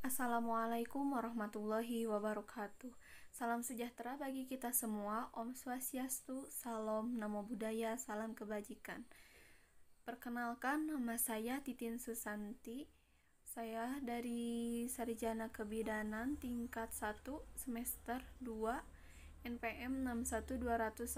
Assalamualaikum warahmatullahi wabarakatuh. Salam sejahtera bagi kita semua. Om Swastiastu, Salam, Namo Buddhaya, Salam Kebajikan. Perkenalkan, nama saya Titin Susanti. Saya dari Sarjana Kebidanan tingkat 1 semester 2 NPM 61210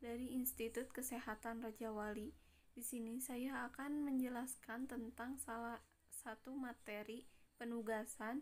dari Institut Kesehatan Raja Wali. Di sini saya akan menjelaskan tentang salah satu materi penugasan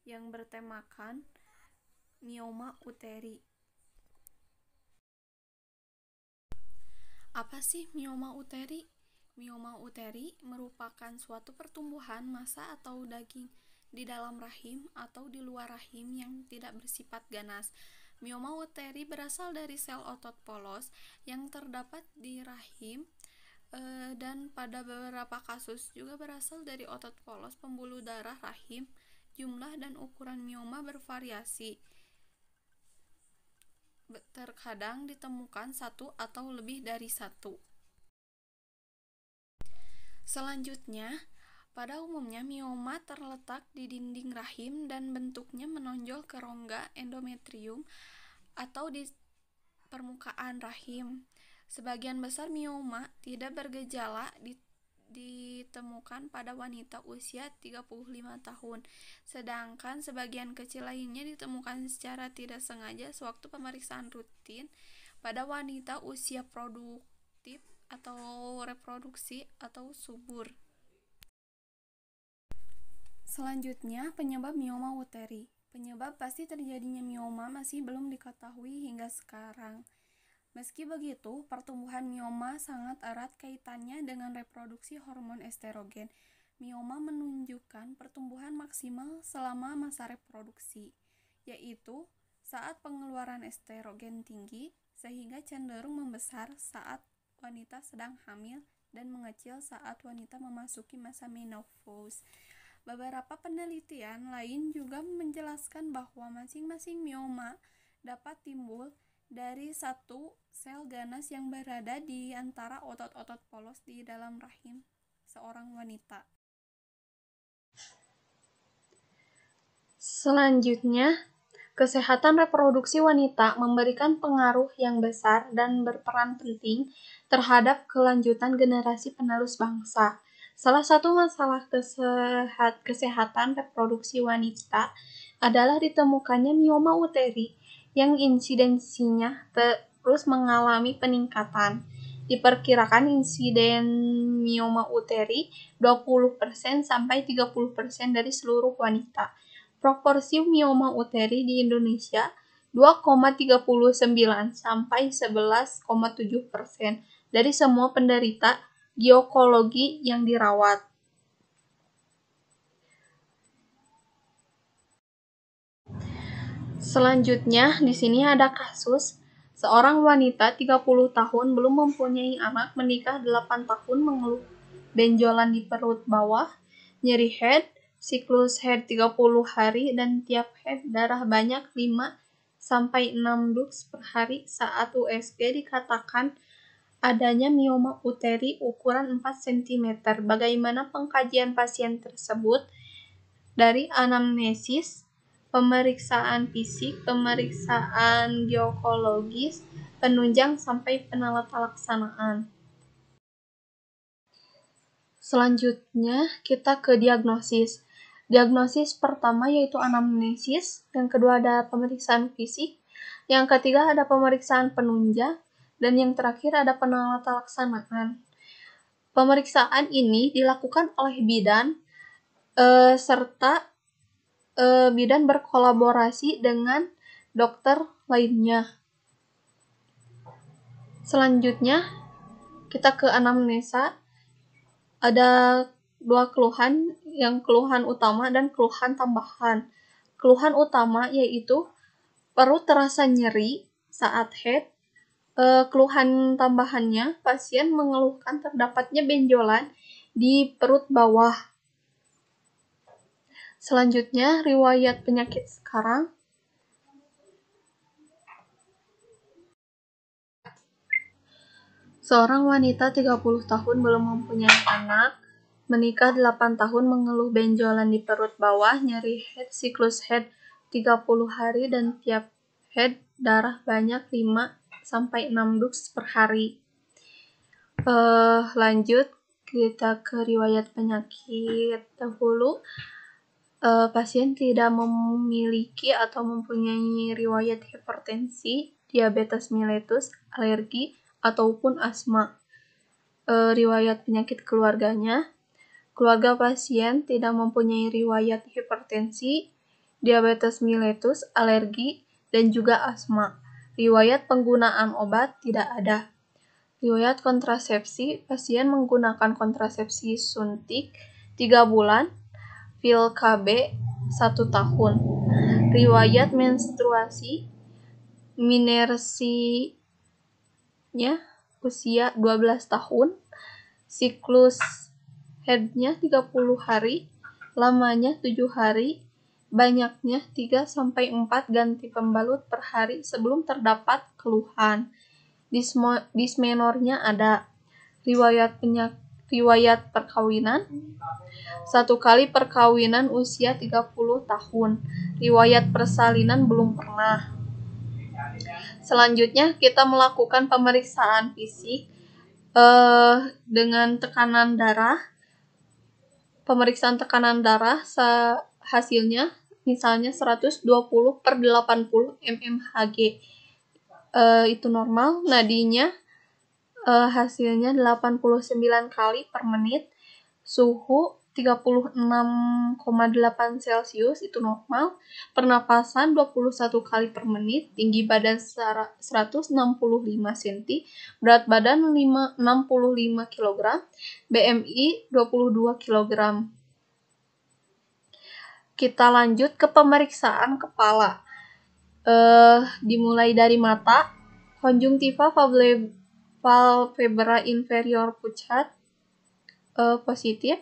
yang bertemakan mioma uteri. Apa sih mioma uteri? Mioma uteri merupakan suatu pertumbuhan massa atau daging di dalam rahim atau di luar rahim yang tidak bersifat ganas. Mioma uteri berasal dari sel otot polos yang terdapat di rahim dan pada beberapa kasus juga berasal dari otot polos pembuluh darah rahim. Jumlah dan ukuran mioma bervariasi. Terkadang ditemukan satu atau lebih dari satu. Selanjutnya, pada umumnya mioma terletak di dinding rahim dan bentuknya menonjol ke rongga endometrium atau di permukaan rahim. Sebagian besar mioma tidak bergejala ditemukan pada wanita usia 35 tahun, sedangkan sebagian kecil lainnya ditemukan secara tidak sengaja sewaktu pemeriksaan rutin pada wanita usia produktif atau reproduksi atau subur. Selanjutnya, penyebab mioma uteri. Penyebab pasti terjadinya mioma masih belum diketahui hingga sekarang. Meski begitu, pertumbuhan mioma sangat erat kaitannya dengan reproduksi hormon estrogen. Mioma menunjukkan pertumbuhan maksimal selama masa reproduksi, yaitu saat pengeluaran estrogen tinggi, sehingga cenderung membesar saat wanita sedang hamil dan mengecil saat wanita memasuki masa menopause. Beberapa penelitian lain juga menjelaskan bahwa masing-masing mioma dapat timbul dari satu sel ganas yang berada di antara otot-otot polos di dalam rahim seorang wanita. Selanjutnya, kesehatan reproduksi wanita memberikan pengaruh yang besar dan berperan penting terhadap kelanjutan generasi penerus bangsa. Salah satu masalah kesehatan reproduksi wanita adalah ditemukannya mioma uteri yang insidensinya terus mengalami peningkatan. Diperkirakan insiden mioma uteri 20% sampai 30% dari seluruh wanita. Proporsi mioma uteri di Indonesia 2,39 sampai 11,7% dari semua penderita ginekologi yang dirawat. Selanjutnya, di sini ada kasus seorang wanita 30 tahun belum mempunyai anak, menikah 8 tahun, mengeluh benjolan di perut bawah, nyeri head, siklus head 30 hari, dan tiap head darah banyak 5-6 dux per hari. Saat USG dikatakan adanya mioma uteri ukuran 4 cm. Bagaimana pengkajian pasien tersebut? Dari anamnesis, pemeriksaan fisik, pemeriksaan ginekologis, penunjang, sampai penatalaksanaan. Selanjutnya, kita ke diagnosis. Diagnosis pertama yaitu anamnesis, yang kedua ada pemeriksaan fisik, yang ketiga ada pemeriksaan penunjang, dan yang terakhir ada penatalaksanaan. Pemeriksaan ini dilakukan oleh bidan serta bidan berkolaborasi dengan dokter lainnya. Selanjutnya, kita ke anamnesa. Ada dua keluhan, yang keluhan utama dan keluhan tambahan. Keluhan utama yaitu perut terasa nyeri saat head. Keluhan tambahannya, pasien mengeluhkan terdapatnya benjolan di perut bawah. Selanjutnya, riwayat penyakit sekarang. Seorang wanita 30 tahun belum mempunyai anak, Menikah 8 tahun, mengeluh benjolan di perut bawah, nyeri head, siklus head 30 hari, dan tiap head darah banyak 5-6 dux per hari. Lanjut kita ke riwayat penyakit dahulu. Pasien tidak memiliki atau mempunyai riwayat hipertensi, diabetes mellitus, alergi, ataupun asma. Riwayat penyakit keluarganya. Keluarga pasien tidak mempunyai riwayat hipertensi, diabetes mellitus, alergi, dan juga asma. Riwayat penggunaan obat tidak ada. Riwayat kontrasepsi, pasien menggunakan kontrasepsi suntik 3 bulan, pil KB 1 tahun. Riwayat menstruasi, minersinya usia 12 tahun, siklus headnya 30 hari, lamanya 7 hari, banyaknya 3-4 ganti pembalut per hari sebelum terdapat keluhan. Dismenornya ada. Riwayat perkawinan, 1 kali perkawinan usia 30 tahun. Riwayat persalinan belum pernah. Selanjutnya kita melakukan pemeriksaan fisik dengan tekanan darah. Pemeriksaan tekanan darah hasilnya misalnya 120/80 mmHg, itu normal. Nadinya hasilnya 89 kali per menit. Suhu 36,8 Celcius, itu normal. Pernapasan 21 kali per menit. Tinggi badan 165 cm, berat badan 65 kg, BMI 22 kg. Kita lanjut ke pemeriksaan kepala. Dimulai dari mata. Konjungtiva palpebra inferior pucat, positif.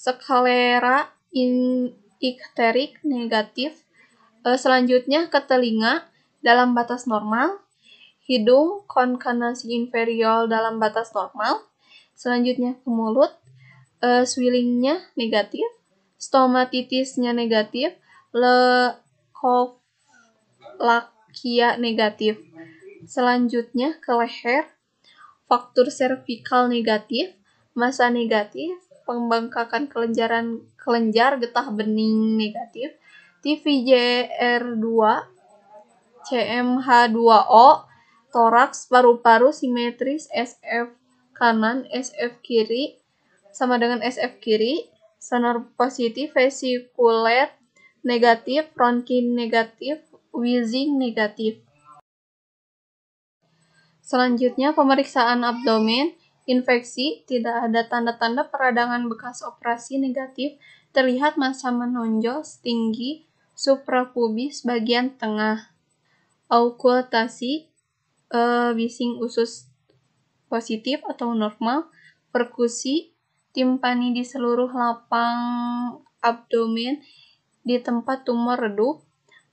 Skalera ikterik negatif. Selanjutnya ke telinga dalam batas normal. Hidung konkanasi inferior dalam batas normal. Selanjutnya ke mulut. Swellingnya negatif. Stomatitisnya negatif. Leukoflakia negatif. Selanjutnya ke leher. Faktur servikal negatif. Massa negatif. Pembengkakan kelenjar getah bening negatif. TVJR2, CMH2O, toraks, paru-paru simetris, SF kanan, SF kiri sama dengan SF kiri. Sonar positif, vesikuler negatif, ronkin negatif, wheezing negatif. Selanjutnya pemeriksaan abdomen. Infeksi, tidak ada tanda-tanda peradangan bekas operasi negatif. Terlihat massa menonjol setinggi suprapubis bagian tengah. Aukultasi, bising usus positif atau normal. Perkusi, timpani di seluruh lapang abdomen di tempat tumor redup.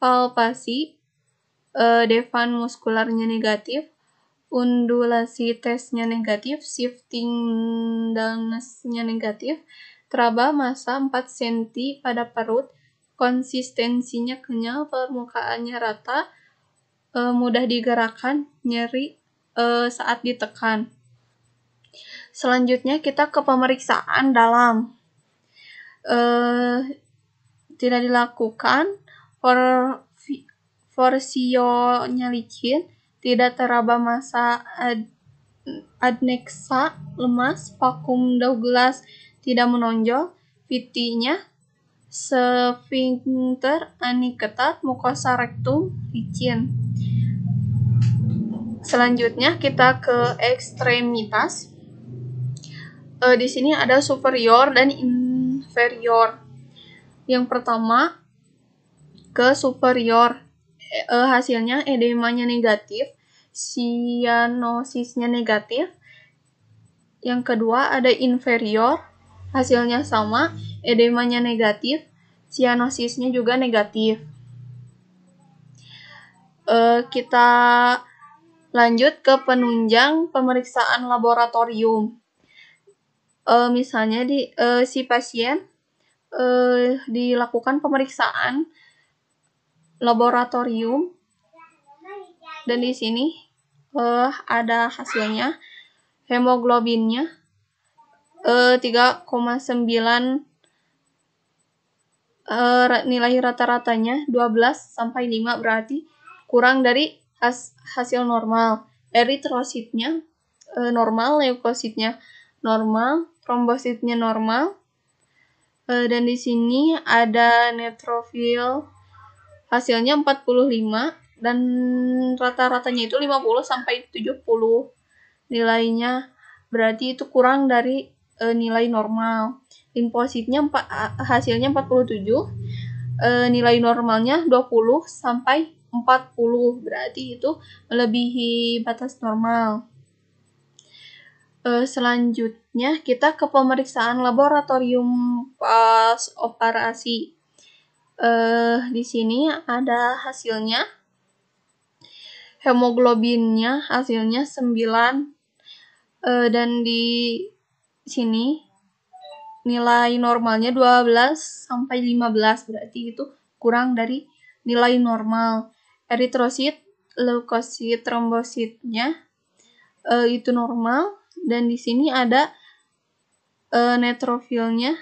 Palpasi, devan muskularnya negatif. Undulasi tesnya negatif, shifting dullness-nya negatif, teraba massa 4 cm pada perut, konsistensinya kenyal, permukaannya rata, mudah digerakkan, nyeri saat ditekan. Selanjutnya kita ke pemeriksaan dalam. Tidak dilakukan, forsionya licin, tidak teraba massa adneksa, lemas, vakum Douglas tidak menonjol, VT-nya sphincter ani ketat, mukosa rektum licin. Selanjutnya kita ke ekstremitas. Di sini ada superior dan inferior. Yang pertama ke superior. Hasilnya edemanya negatif, cyanosisnya negatif. Yang kedua ada inferior, hasilnya sama, edemanya negatif, cyanosisnya juga negatif. Kita lanjut ke penunjang pemeriksaan laboratorium. Misalnya si pasien dilakukan pemeriksaan laboratorium dan di sini ada hasilnya, hemoglobinnya 3,9, nilai rata-ratanya 12 sampai 5, berarti kurang dari hasil normal. Eritrositnya normal, leukositnya normal, trombositnya normal. Dan di sini ada neutrofil, hasilnya 45 dan rata-ratanya itu 50 sampai 70 nilainya, berarti itu kurang dari nilai normal. Limfositnya hasilnya 47, nilai normalnya 20 sampai 40, berarti itu melebihi batas normal. Selanjutnya kita ke pemeriksaan laboratorium pas operasi. Di sini ada hasilnya, hemoglobinnya hasilnya 9, dan di sini nilai normalnya 12 sampai 15, berarti itu kurang dari nilai normal. Eritrosit, leukosit, trombositnya itu normal, dan di sini ada neutrofilnya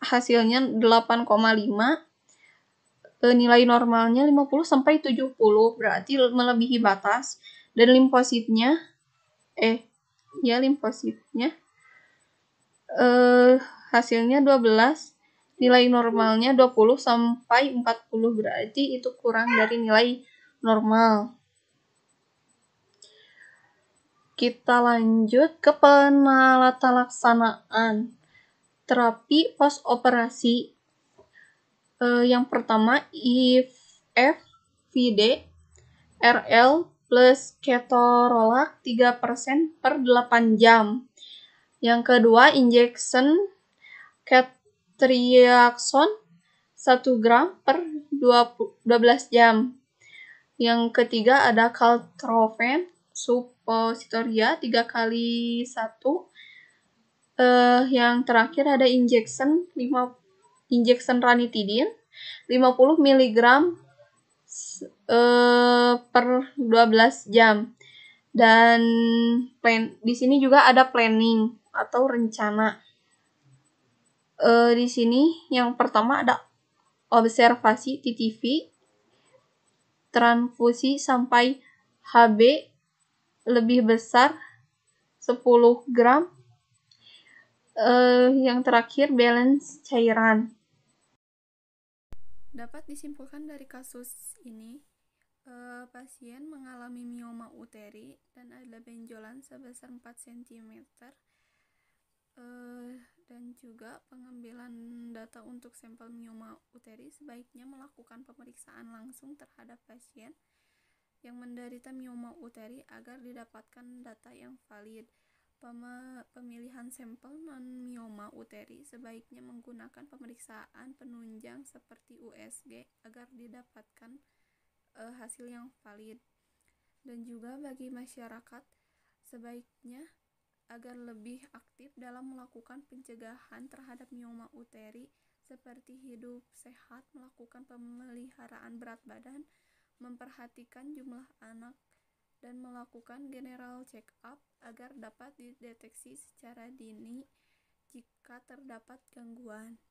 hasilnya 8,5, nilai normalnya 50 sampai 70, berarti melebihi batas. Dan limfositnya hasilnya 12, nilai normalnya 20 sampai 40, berarti itu kurang dari nilai normal. Kita lanjut ke penalatalaksanaan terapi post-operasi. Yang pertama, IFFD RL plus ketorolac 3% per 8 jam. Yang kedua, injection Ketriaxon 1 gram per 12 jam. Yang ketiga ada Caltrofen suppositoria 3 kali 1. Yang terakhir ada injection ranitidin 50 mg per 12 jam. Dan di sini juga ada planning atau rencana. Di sini yang pertama ada observasi TTV, transfusi sampai Hb lebih besar 10 gram. Yang terakhir balance cairan. Dapat disimpulkan dari kasus ini, pasien mengalami mioma uteri dan ada benjolan sebesar 4 cm, dan juga pengambilan data untuk sampel mioma uteri sebaiknya melakukan pemeriksaan langsung terhadap pasien yang menderita mioma uteri agar didapatkan data yang valid. Pemilihan sampel non-mioma uteri sebaiknya menggunakan pemeriksaan penunjang seperti USG agar didapatkan hasil yang valid. Dan juga bagi masyarakat sebaiknya agar lebih aktif dalam melakukan pencegahan terhadap mioma uteri seperti hidup sehat, melakukan pemeliharaan berat badan, memperhatikan jumlah anak, dan melakukan general check up agar dapat dideteksi secara dini jika terdapat gangguan.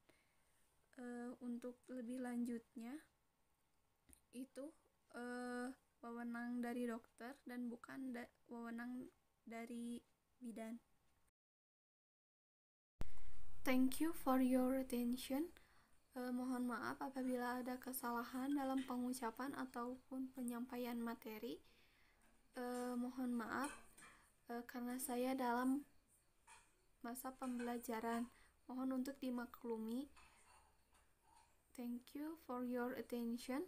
Untuk lebih lanjutnya itu wewenang dari dokter dan bukan wewenang dari bidan. Thank you for your attention. Mohon maaf apabila ada kesalahan dalam pengucapan ataupun penyampaian materi. Mohon maaf karena saya dalam masa pembelajaran. Mohon untuk dimaklumi. Thank you for your attention.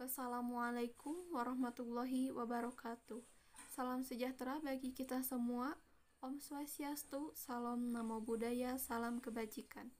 Wassalamualaikum warahmatullahi wabarakatuh. Salam sejahtera bagi kita semua. Om Swastiastu, salam namo buddhaya, salam kebajikan.